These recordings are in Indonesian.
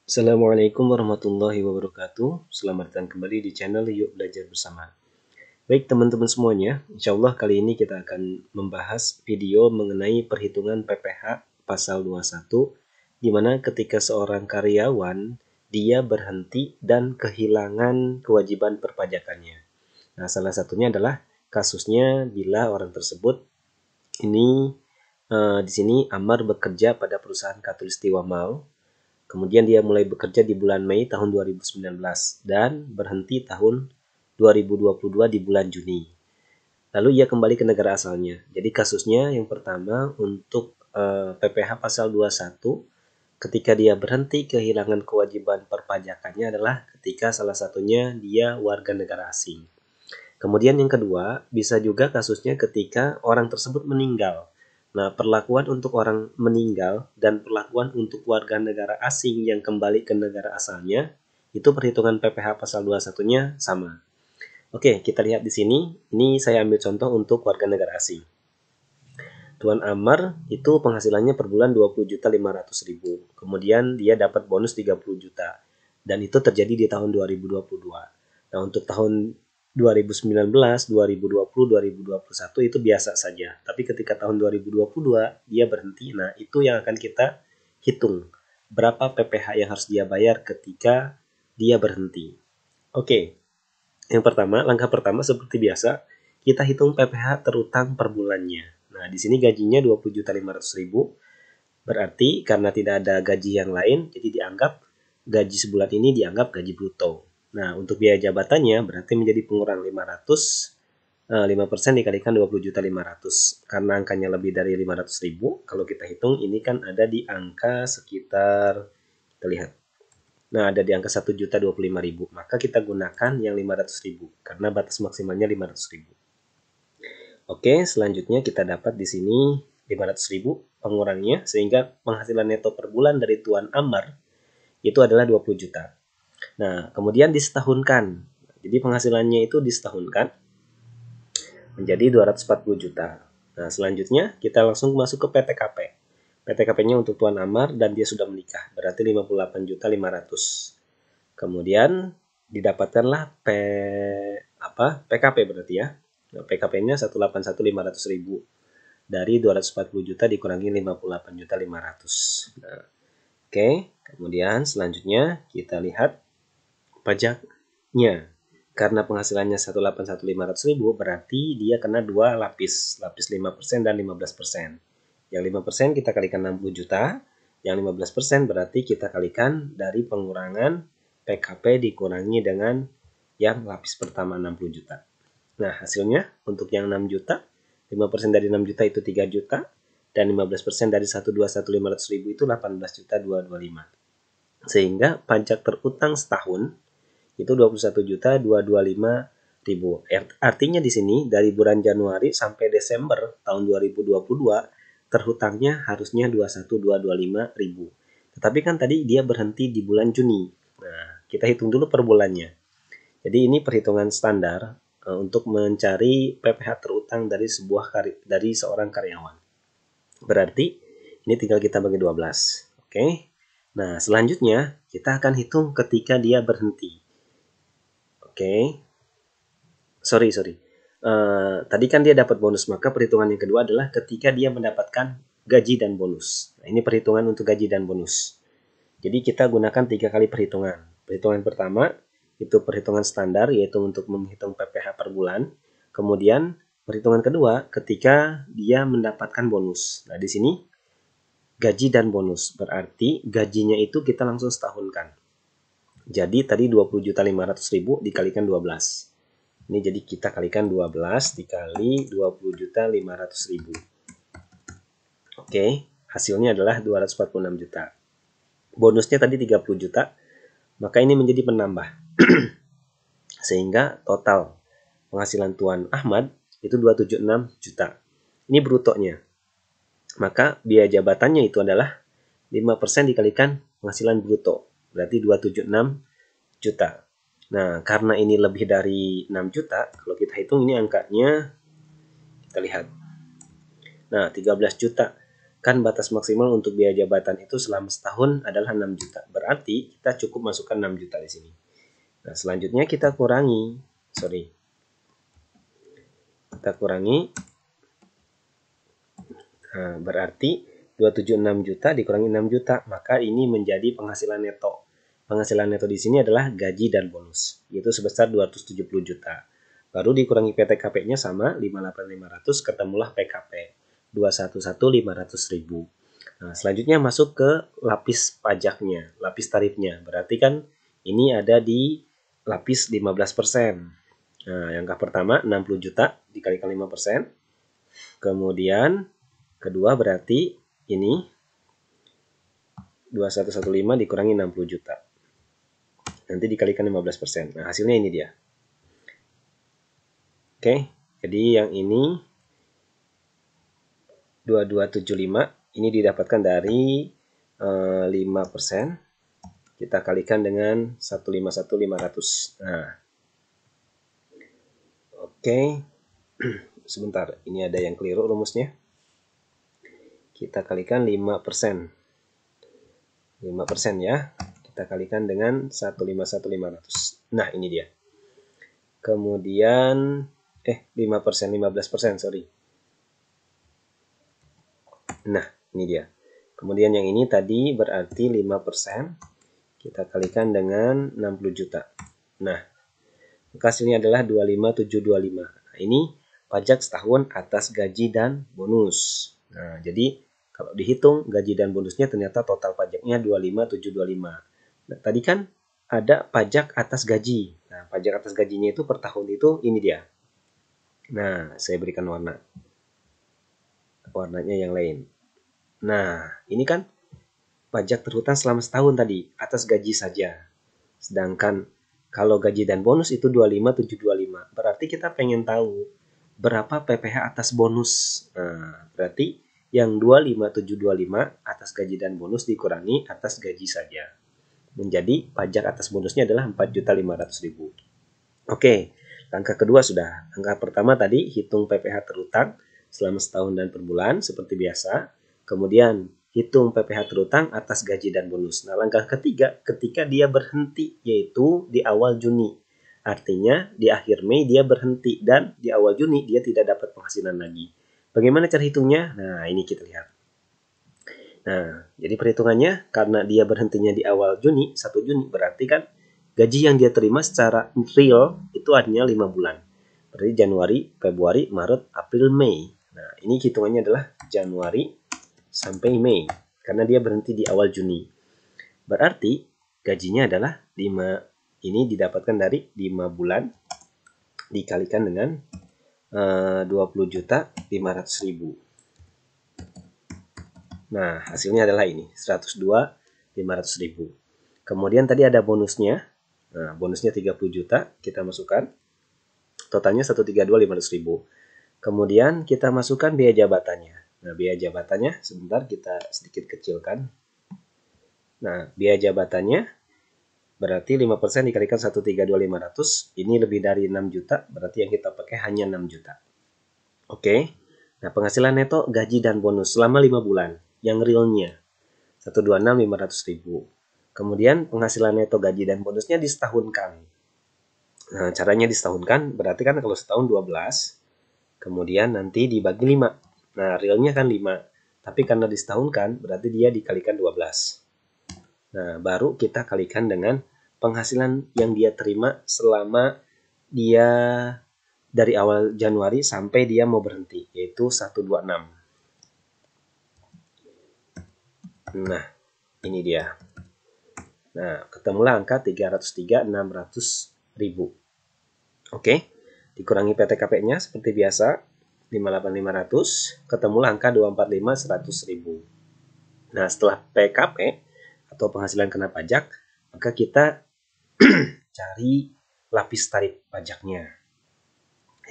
Assalamualaikum warahmatullahi wabarakatuh. Selamat datang kembali di channel Yuk Belajar Bersama. Baik teman-teman semuanya, insya Allah kali ini kita akan membahas video mengenai perhitungan PPh pasal 21, di mana ketika seorang karyawan dia berhenti dan kehilangan kewajiban perpajakannya. Nah, salah satunya adalah kasusnya bila orang tersebut ini di sini Amar bekerja pada perusahaan Khatulistiwa Mall. Kemudian dia mulai bekerja di bulan Mei tahun 2019 dan berhenti tahun 2022 di bulan Juni. Lalu ia kembali ke negara asalnya. Jadi kasusnya yang pertama untuk PPh pasal 21, ketika dia berhenti kehilangan kewajiban perpajakannya adalah ketika salah satunya dia warga negara asing. Kemudian yang kedua, bisa juga kasusnya ketika orang tersebut meninggal. Nah, perlakuan untuk orang meninggal dan perlakuan untuk warga negara asing yang kembali ke negara asalnya, itu perhitungan PPh pasal 21-nya sama. Oke, kita lihat di sini. Ini saya ambil contoh untuk warga negara asing. Tuan Amar itu penghasilannya per bulan 20.500.000. Kemudian dia dapat bonus 30 juta. Dan itu terjadi di tahun 2022. Nah, untuk tahun 2019, 2020, 2021 itu biasa saja. Tapi ketika tahun 2022 dia berhenti. Nah, itu yang akan kita hitung. Berapa PPh yang harus dia bayar ketika dia berhenti. Oke. Yang pertama, langkah pertama seperti biasa, kita hitung PPh terutang per bulannya. Nah, di sini gajinya 20.500.000. Berarti karena tidak ada gaji yang lain, jadi dianggap gaji sebulan ini dianggap gaji bruto. Nah, untuk biaya jabatannya berarti menjadi pengurang 500, 5% dikalikan 20.500. Karena angkanya lebih dari 500.000, kalau kita hitung ini kan ada di angka sekitar, kita lihat. Nah, ada di angka 1.025.000. Maka kita gunakan yang 500.000 karena batas maksimalnya 500.000. Oke, selanjutnya kita dapat di sini 500.000 pengurangnya, sehingga penghasilan neto per bulan dari Tuan Amar itu adalah 20 juta. Nah, kemudian disetahunkan. Jadi penghasilannya itu disetahunkan menjadi 240 juta. Nah, selanjutnya kita langsung masuk ke PTKP. PTKP-nya untuk Tuan Amar dan dia sudah menikah, berarti 58.500. Kemudian didapatkanlah PKP berarti ya. Nah, PKP-nya 181.500.000 dari 240 juta dikurangi 58.500. Nah, oke, kemudian selanjutnya kita lihat pajaknya. Karena penghasilannya 181.500.000 berarti dia kena dua lapis 5% dan 15%. Yang 5% kita kalikan 60 juta, yang 15% berarti kita kalikan dari pengurangan PKP dikurangi dengan yang lapis pertama 60 juta. Nah, hasilnya untuk yang 6 juta, 5% dari 6 juta itu 3 juta, dan 15% dari 121.500.000 itu 18.225. Sehingga pajak terutang setahun itu 21.225.000. Artinya di sini dari bulan Januari sampai Desember tahun 2022 terhutangnya harusnya 21.225.000. Tetapi kan tadi dia berhenti di bulan Juni. Nah, kita hitung dulu per bulannya. Jadi ini perhitungan standar untuk mencari PPh terutang dari seorang karyawan. Berarti ini tinggal kita bagi 12. Oke. Nah, selanjutnya kita akan hitung ketika dia berhenti. Oke. Sorry. Tadi kan dia dapat bonus, maka perhitungan yang kedua adalah ketika dia mendapatkan gaji dan bonus. Nah, ini perhitungan untuk gaji dan bonus. Jadi kita gunakan 3 kali perhitungan. Perhitungan pertama itu perhitungan standar, yaitu untuk menghitung PPh per bulan. Kemudian perhitungan kedua ketika dia mendapatkan bonus. Nah, di sini gaji dan bonus, berarti gajinya itu kita langsung setahunkan. Jadi tadi 20.500.000 dikalikan 12. Ini jadi kita kalikan 12 dikali 20.500.000. Oke, hasilnya adalah 246 juta. Bonusnya tadi 30 juta, maka ini menjadi penambah. Sehingga total penghasilan Tuan Ahmad itu 276 juta. Ini brutonya. Maka biaya jabatannya itu adalah 5% dikalikan penghasilan bruto. Berarti 276 juta. Nah, karena ini lebih dari 6 juta, kalau kita hitung ini angkanya, kita lihat. Nah, 13 juta. kan batas maksimal untuk biaya jabatan itu selama setahun adalah 6 juta. Berarti kita cukup masukkan 6 juta di sini. Nah, selanjutnya kita kurangi. Kita kurangi. Nah, berarti 276 juta dikurangi 6 juta, maka ini menjadi penghasilan neto. Penghasilan neto di sini adalah gaji dan bonus, yaitu sebesar 270 juta. Baru dikurangi PTKP-nya sama 58.500, ketemulah PKP 211.500.000. Nah, selanjutnya masuk ke lapis pajaknya, lapis tarifnya. Berarti kan ini ada di lapis 15%. Nah, yang pertama 60 juta dikalikan 5%. Kemudian kedua berarti ini 2115 dikurangi 60 juta. Nanti dikalikan 15%. Nah, hasilnya ini dia. Oke, jadi yang ini 2275 ini didapatkan dari 5%. Kita kalikan dengan 151.500. Nah, oke. Sebentar, ini ada yang keliru rumusnya. Kita kalikan 5%. 5% ya. Kita kalikan dengan 151.500. Nah, ini dia. Kemudian 5%, 15%, sorry. Nah, ini dia. Kemudian yang ini tadi berarti 5%. Kita kalikan dengan 60 juta. Nah, hasilnya adalah 25725. Nah, ini pajak setahun atas gaji dan bonus. Nah, jadi kalau dihitung gaji dan bonusnya ternyata total pajaknya 25725. Nah, tadi kan ada pajak atas gaji. Nah, pajak atas gajinya itu per tahun itu ini dia. Nah, saya berikan warnanya yang lain. Nah, ini kan pajak terhutang selama setahun tadi atas gaji saja. Sedangkan kalau gaji dan bonus itu 25725. Berarti kita pengen tahu berapa PPh atas bonus. Nah, berarti yang 25725 atas gaji dan bonus dikurangi atas gaji saja. Menjadi pajak atas bonusnya adalah 4.500.000. Oke, langkah kedua sudah. Langkah pertama tadi hitung PPh terhutang selama setahun dan per bulan seperti biasa. Kemudian hitung PPh terhutang atas gaji dan bonus. Nah, langkah ketiga ketika dia berhenti, yaitu di awal Juni. Artinya di akhir Mei dia berhenti dan di awal Juni dia tidak dapat penghasilan lagi. Bagaimana cara hitungnya? Nah, ini kita lihat. Nah, jadi perhitungannya karena dia berhentinya di awal Juni, 1 Juni, berarti kan gaji yang dia terima secara real itu hanya 5 bulan. Berarti Januari, Februari, Maret, April, Mei. Nah, ini hitungannya adalah Januari sampai Mei karena dia berhenti di awal Juni. Berarti gajinya adalah 5, ini didapatkan dari 5 bulan dikalikan dengan 20.500.000. Nah, hasilnya adalah ini 102.500.000. Kemudian tadi ada bonusnya. Nah, bonusnya 30 juta kita masukkan. Totalnya 132.500.000. Kemudian kita masukkan biaya jabatannya. Nah, biaya jabatannya sebentar kita sedikit kecilkan. Nah, biaya jabatannya berarti 5% dikalikan 132.500. Ini lebih dari 6 juta, berarti yang kita pakai hanya 6 juta. Oke. Nah, penghasilan neto gaji dan bonus selama 5 bulan. Yang realnya 126.500.000. Kemudian penghasilan neto gaji dan bonusnya disetahunkan. Nah, caranya disetahunkan berarti kan kalau setahun 12, kemudian nanti dibagi 5. Nah, realnya kan 5. Tapi karena disetahunkan berarti dia dikalikan 12. Nah, baru kita kalikan dengan penghasilan yang dia terima selama dia dari awal Januari sampai dia mau berhenti, yaitu 126. Nah, ini dia. Nah, ketemulah angka 303.600.000. Oke, dikurangi PTKP-nya seperti biasa, 58.500, ketemulah angka 245.100.000. Nah, setelah PKP atau penghasilan kena pajak, maka kita cari lapis tarif pajaknya.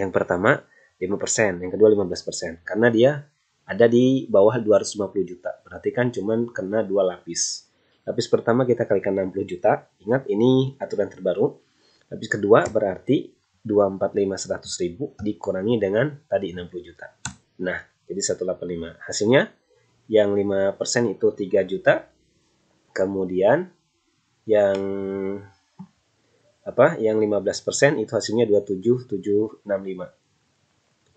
Yang pertama 5%, yang kedua 15%. Karena dia ada di bawah 250 juta. Berarti kan cuman kena 2 lapis. Lapis pertama kita kalikan 60 juta. Ingat ini aturan terbaru. Lapis kedua berarti 245.100.000 dikurangi dengan tadi 60 juta. Nah, jadi 185. Hasilnya Yang 5% itu 3 juta. Kemudian yang yang 15% itu hasilnya 27.765.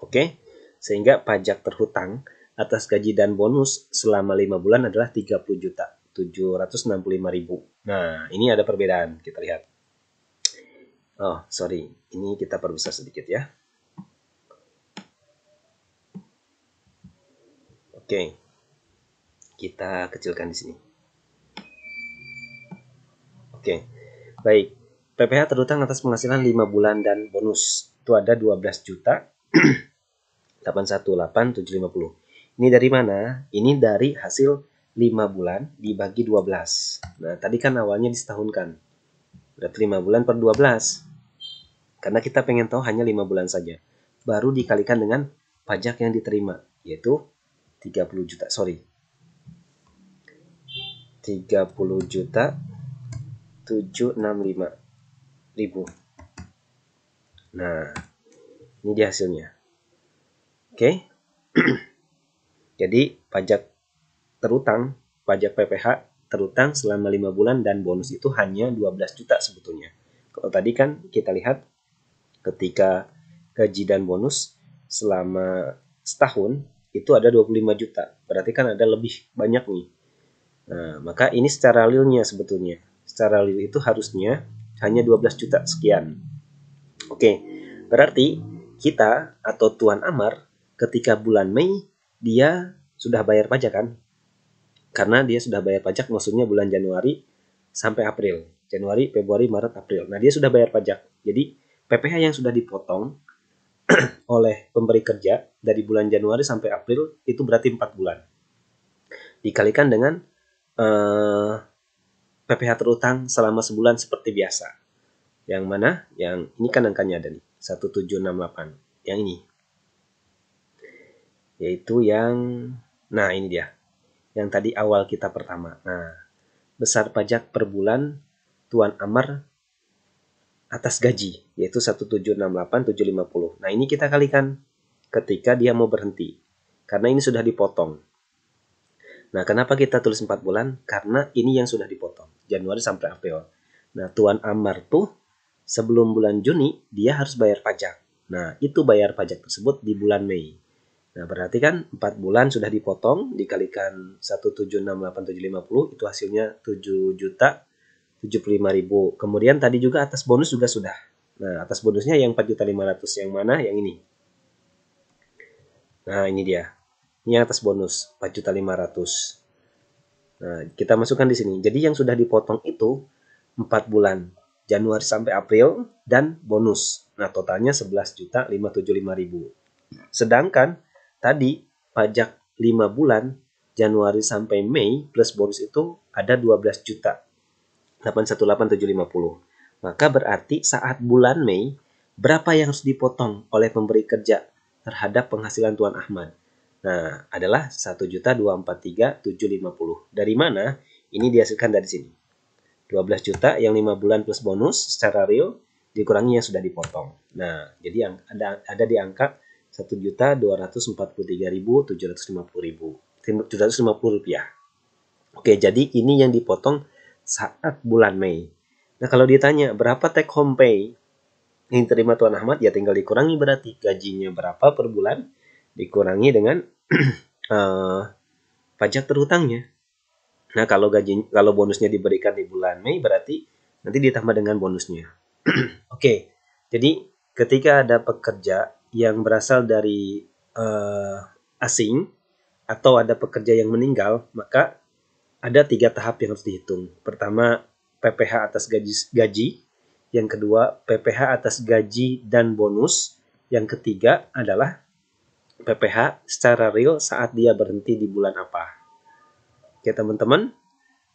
Oke. Sehingga pajak terhutang atas gaji dan bonus selama 5 bulan adalah 30.765.000. Nah, ini ada perbedaan, kita lihat. Oh, sorry. Ini kita perbesar sedikit ya. Oke. Kita kecilkan di sini. Oke. Baik. PPh terhutang atas penghasilan 5 bulan dan bonus. Itu ada 12 juta 818.750. Ini dari mana? Ini dari hasil 5 bulan dibagi 12. Nah, tadi kan awalnya disetahunkan. Berarti 5 bulan per 12. Karena kita pengen tahu hanya 5 bulan saja. Baru dikalikan dengan pajak yang diterima, yaitu 30 juta. 30 juta 765.000. Nah, ini dia hasilnya. Oke. Jadi pajak terutang, pajak PPh terutang selama 5 bulan dan bonus itu hanya 12 juta sebetulnya. Kalau tadi kan kita lihat ketika gaji dan bonus selama setahun itu ada 25 juta. Berarti kan ada lebih banyak nih. Nah, maka ini secara realnya sebetulnya. Secara real itu harusnya hanya 12 juta sekian. Oke, berarti kita atau Tuan Amar ketika bulan Mei dia sudah bayar pajak kan? Karena dia sudah bayar pajak, maksudnya bulan Januari sampai April. Januari, Februari, Maret, April. Nah, dia sudah bayar pajak. Jadi, PPh yang sudah dipotong oleh pemberi kerja dari bulan Januari sampai April itu berarti 4 bulan. Dikalikan dengan PPh terutang selama sebulan seperti biasa. Yang mana? Yang ini kan angkanya ada nih, 1768. Yang ini. Yaitu yang, nah ini dia. Yang tadi awal kita pertama. Nah, besar pajak per bulan Tuan Amar atas gaji, yaitu 1768.750. Nah, ini kita kalikan ketika dia mau berhenti. Karena ini sudah dipotong. Nah, kenapa kita tulis 4 bulan? Karena ini yang sudah dipotong. Januari sampai April. Nah, Tuan Amar tuh sebelum bulan Juni, dia harus bayar pajak. Nah, itu bayar pajak tersebut di bulan Mei. Nah, berarti kan 4 bulan sudah dipotong, dikalikan 1768750, itu hasilnya 7.075.000. Kemudian tadi juga atas bonus juga sudah. Nah, atas bonusnya yang 4.500.000 yang mana? Yang ini. Nah, ini dia. Ini atas bonus 4.500.000. Nah, kita masukkan di sini. Jadi yang sudah dipotong itu 4 bulan. Januari sampai April dan bonus. Nah, totalnya 11.575.000. Sedangkan tadi pajak 5 bulan Januari sampai Mei plus bonus itu ada 12 juta 818.750. Maka berarti saat bulan Mei berapa yang harus dipotong oleh pemberi kerja terhadap penghasilan Tuan Ahmad? Nah, adalah 1.243.750. Dari mana? Ini dihasilkan dari sini. 12 juta yang 5 bulan plus bonus secara real dikurangi yang sudah dipotong. Nah, jadi ada di angka 1.243.750 rupiah. Oke, jadi ini yang dipotong saat bulan Mei. Nah, kalau ditanya berapa take home pay yang diterima Tuan Ahmad, ya tinggal dikurangi berarti gajinya berapa per bulan dikurangi dengan pajak terhutangnya. Nah, kalau bonusnya diberikan di bulan Mei berarti nanti ditambah dengan bonusnya. Oke, jadi ketika ada pekerja yang berasal dari asing atau ada pekerja yang meninggal, maka ada 3 tahap yang harus dihitung. Pertama, PPh atas gaji. Yang kedua, PPh atas gaji dan bonus. Yang ketiga adalah PPh secara real saat dia berhenti di bulan apa. Oke teman-teman,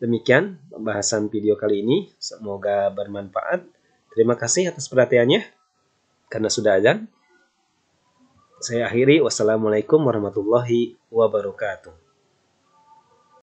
demikian pembahasan video kali ini. Semoga bermanfaat. Terima kasih atas perhatiannya. Karena sudah azan, saya akhiri. Wassalamualaikum warahmatullahi wabarakatuh.